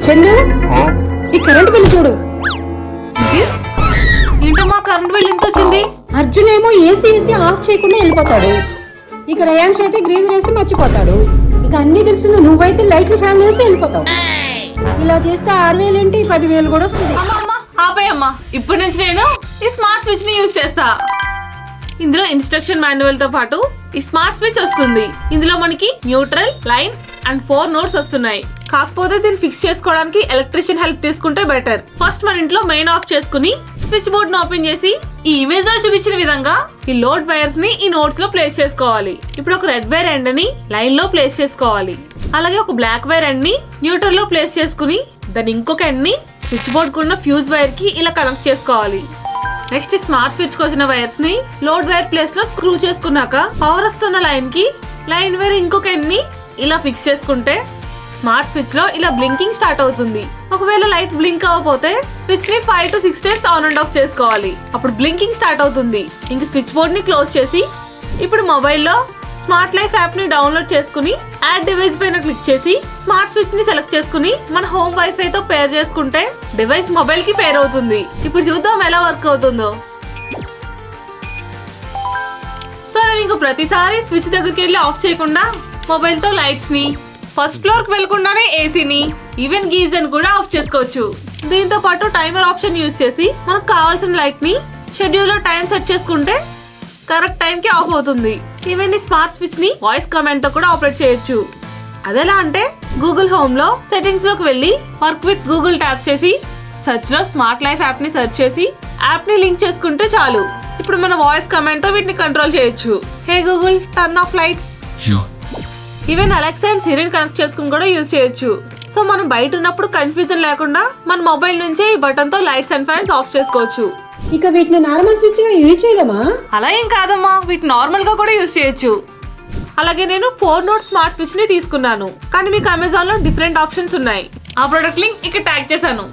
చందు ఈ current bill చూడు. ఏంటమ్మా కరెంట్ బిల్ ఎంత వచ్చింది? అర్జున్ ఏమో ఏసీ ఆఫ్ చేయకుండా వెళ్ళిపోతాడు. ఇక రేయాంష్ అయితే గ్రీజర్ వేసి మర్చిపోతాడు. ఇక అన్ని తెలిసిన నువ్వైతే లైట్లు ఫ్యాన్ వేసి వెళ్ళిపోతావు. ఇలా చేస్తే 6,000 ఏంటి 10,000 కూడా వస్తుంది. అమ్మా ఆపేయమ్మా, ఇప్పటి నుంచి నేను ఈ స్మార్ట్ స్విచ్ ని యూజ్ చేస్తా. ఇందులో ఇన్స్ట్రక్షన్ మాన్యువల్ తో పాటు ఈ స్మార్ట్ స్విచ్ వస్తుంది. ఇందులో మనకి న్యూట్రల్, లైన్ అండ్ 4 నోట్స్ వస్తున్నాయి. కాకపోతే దీన్ని ఫిక్స్ చేసుకోవడానికి ఎలక్ట్రీషియన్ హెల్ప్ తీసుకుంటే బెటర్. ఫస్ట్ మన ఇంట్లో మెయిన్ ఆఫ్ చేసుకుని స్విచ్ బోర్డ్ ను ఓపెన్ చేసి ఈ ఇమేజ్ లో చూపించిన విధంగా ఈ లోడ్ వైర్స్ ని ఈ నోట్స్ లో ప్లేస్ చేసుకోవాలి. ఇప్పుడు ఒక రెడ్ వైర్ ఎండ్ ని లైన్ లో ప్లేస్ చేసుకోవాలి. అలాగే ఒక బ్లాక్ వైర్ ఎండ్ ని న్యూట్రల్ లో ప్లేస్ చేసుకుని దాని ఇంకొక ఎండ్ ని స్విచ్ బోర్డ్ కున్న ఫ్యూజ్ వైర్ కి ఇలా కనెక్ట్ చేసుకోవాలి. నెక్స్ట్ స్మార్ట్ స్విచ్ కి వచ్చిన వైర్స్ ని లోడ్ వైర్ ప్లేస్ లో స్క్రూ చేసుకున్నాక పవర్ వస్తున్న లైన్ కి లైన్ వైర్ ఇంకొక ఎండ్ ని ఇలా ఫిక్స్ చేసుకుంటే స్మార్ట్ స్విచ్ లో ఇలా బ్లింకింగ్ స్టార్ట్ అవుతుంది. ఒకవేళ లైట్ బ్లింక్ అవ్వకపోతే స్విచ్ ని 5 to 6 times on and of చేసుకోవాలి. అప్పుడు బ్లింకింగ్ స్టార్ట్ అవుతుంది. ఇంక స్విచ్ బోర్డ్ ని క్లోజ్ చేసి ఇప్పుడు మొబైల్లో స్మార్ట్ లైఫ్ యాప్ ని డౌన్లోడ్ చేసుకుని యాడ్ డివైస్ పైన క్లిక్ చేసి స్మార్ట్ స్విచ్ ని సెలెక్ట్ చేసుకుని మన హోమ్ వైఫై తో పేర్ చేసుకుంటే డివైస్ మొబైల్ కి పేర్ అవుతుంది. ఇప్పుడు చూద్దాం ఎలా వర్క్ అవుతుందో. సో నేను ఇంక ప్రతిసారి స్విచ్ దగ్గరికి వెళ్ళి ఆఫ్ చేయకుండా మొబైల్ తో లైట్స్ ని, ఫస్ట్ ఫ్లోర్ కి వెళ్లకుండానే ఏసీని, ఈవెన్ గీజర్ కూడా ఆఫ్ చేసుకోవచ్చు. దీంతో పాటు టైమర్ ఆప్షన్ యూజ్ చేసి మనకు కావాల్సిన లైట్ ని షెడ్యూల్ లో టైం సెట్ చేసుకుంటే కరెక్ట్ టైం కి ఆఫ్ అవుతుంది. ఈవెన్ ఈ స్మార్ట్ స్విచ్ ని వాయిస్ కమాండ్ తో కూడా ఆపరేట్ చేయొచ్చు. అదెలా అంటే గూగుల్ హోమ్ లో సెట్టింగ్స్ లోకి వెళ్ళి వర్క్ విత్ గూగుల్ ట్యాప్ చేసి సెర్చ్ లో స్మార్ట్ లైఫ్ యాప్ ని సెర్చ్ చేసి యాప్ ని లింక్ చేసుకుంటే చాలు. ఇప్పుడు మన వాయిస్ కమాండ్ తో వీటిని కంట్రోల్ చేయొచ్చు. Hey Google turn off lights. Even Alexa and సిరిని కనెక్ట్ చేసుకుని కూడా యూజ్ చేయొచ్చు. సో మనం బయట ఉన్నప్పుడు కన్ఫ్యూజన్ లేకుండా మన మొబైల్ నుంచే ఈ బటన్ తో లైట్స్ అండ్ ఫ్యాన్స్ ఆఫ్ చేసుకోవచ్చు. ఇక వీటిని నార్మల్ స్విచ్ గా యూజ్ చేయడమా? అలా ఏం కాదమ్మా, వీటి నార్మల్ గా కూడా యూజ్ చేయొచ్చు. అలాగే నేను 4 నోట్ స్మార్ట్ స్విచ్ ని తీసుకున్నాను, కానీ మీకు అమెజాన్ లో డిఫరెంట్ ఆప్షన్స్ ఉన్నాయి. ఆ ప్రొడక్ట్ లింక్ ఇక్కడ ట్యాగ్ చేశాను.